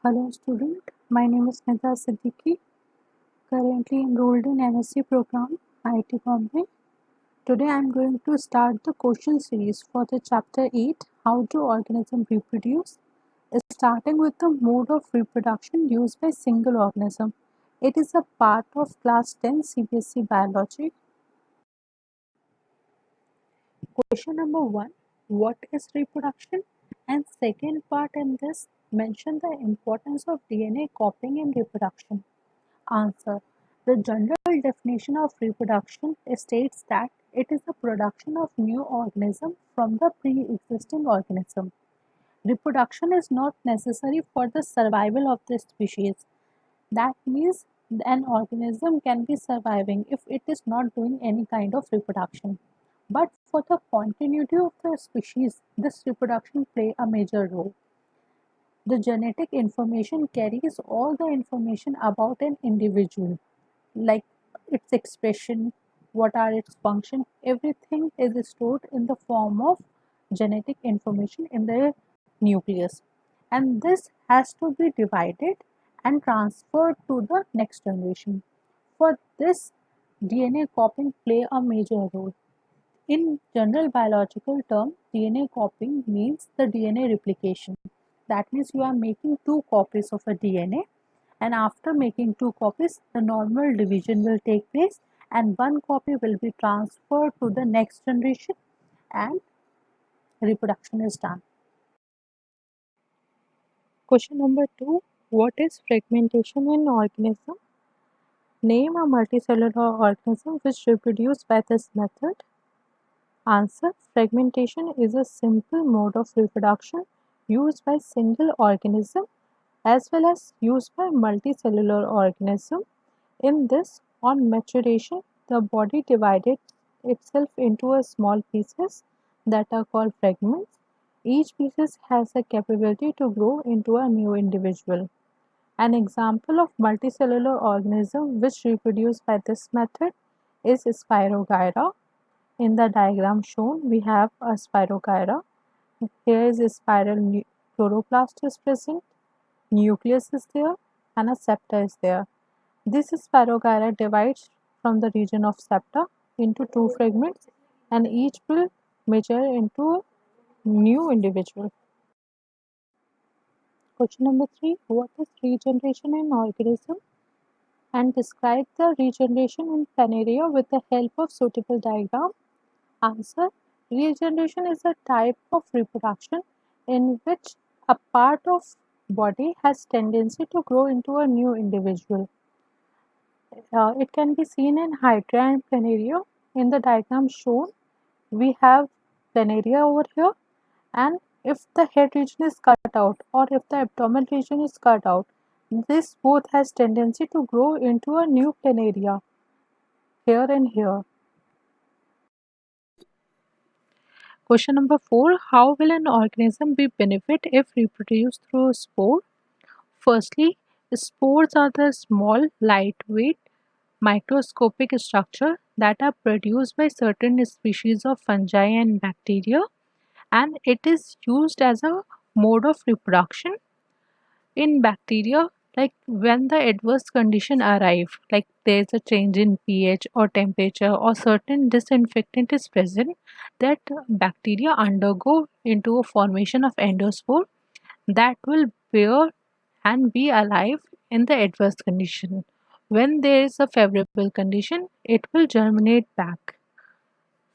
Hello student, my name is Nida Siddiqui, currently enrolled in MSc program IIT Bombay. Today I am going to start the question series for the chapter 8 How do organisms reproduce, starting with the mode of reproduction used by single organism. It is a part of class 10 CBSE biology. Question number 1, what is reproduction? And second part in this, mention the importance of DNA copying in reproduction. Answer. The general definition of reproduction states that it is the production of new organism from the pre-existing organism. Reproduction is not necessary for the survival of the species. That means an organism can be surviving if it is not doing any kind of reproduction. But for the continuity of the species, this reproduction play a major role. The genetic information carries all the information about an individual, like its expression, what are its function, everything is stored in the form of genetic information in the nucleus. And this has to be divided and transferred to the next generation. For this, DNA copying play a major role. In general biological term, DNA copying means the DNA replication. That means you are making two copies of a DNA, and after making two copies, the normal division will take place and one copy will be transferred to the next generation and reproduction is done. Question number 2. What is fragmentation in organism? Name a multicellular organism which reproduce by this method. Answer. Fragmentation is a simple mode of reproduction used by single organism as well as used by multicellular organism. In this, on maturation, the body divided itself into a small pieces that are called fragments. Each piece has the capability to grow into a new individual. An example of multicellular organism which reproduce by this method is Spirogyra. In the diagram shown, we have a Spirogyra. Here is a spiral chloroplast is present, nucleus is there, and a septa is there. This Spirogyra divides from the region of septa into two fragments, and each will mature into a new individual. Question number 3. What is regeneration in organism? And describe the regeneration in planaria with the help of suitable diagram. Answer. Regeneration is a type of reproduction in which a part of body has tendency to grow into a new individual. It can be seen in hydra and planaria. In the diagram shown, we have planaria over here, and if the head region is cut out or if the abdomen region is cut out, this both has tendency to grow into a new planaria here and here. Question number 4. How will an organism be benefit if reproduced through a spore? Firstly, spores are the small, lightweight, microscopic structure that are produced by certain species of fungi and bacteria, and it is used as a mode of reproduction. In bacteria, like when the adverse condition arrive, like there is a change in pH or temperature or certain disinfectant is present, that bacteria undergo into a formation of endospore that will bear and be alive in the adverse condition. When there is a favorable condition, it will germinate back.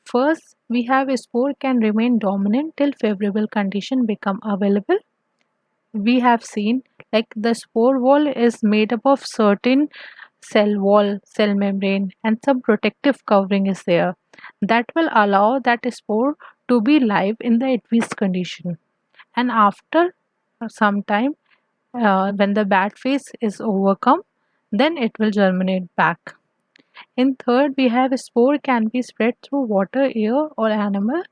First, we have a spore can remain dominant till favorable condition become available. We have seen like the spore wall is made up of certain cell wall, cell membrane, and some protective covering is there that will allow that spore to be live in the adverse condition. And after some time, when the bad phase is overcome, then it will germinate back. In third, we have a spore can be spread through water, air, or animal.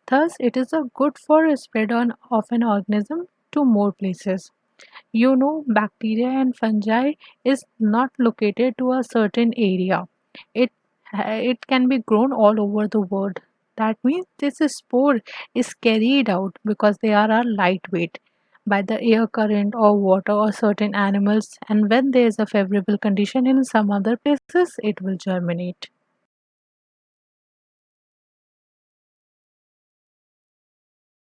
Thus, it is a good for a spread on of an organism to more places. You know, bacteria and fungi is not located to a certain area. It it can be grown all over the world. That means this spore is carried out because they are lightweight. by the air current or water or certain animals, and when there is a favorable condition in some other places, it will germinate.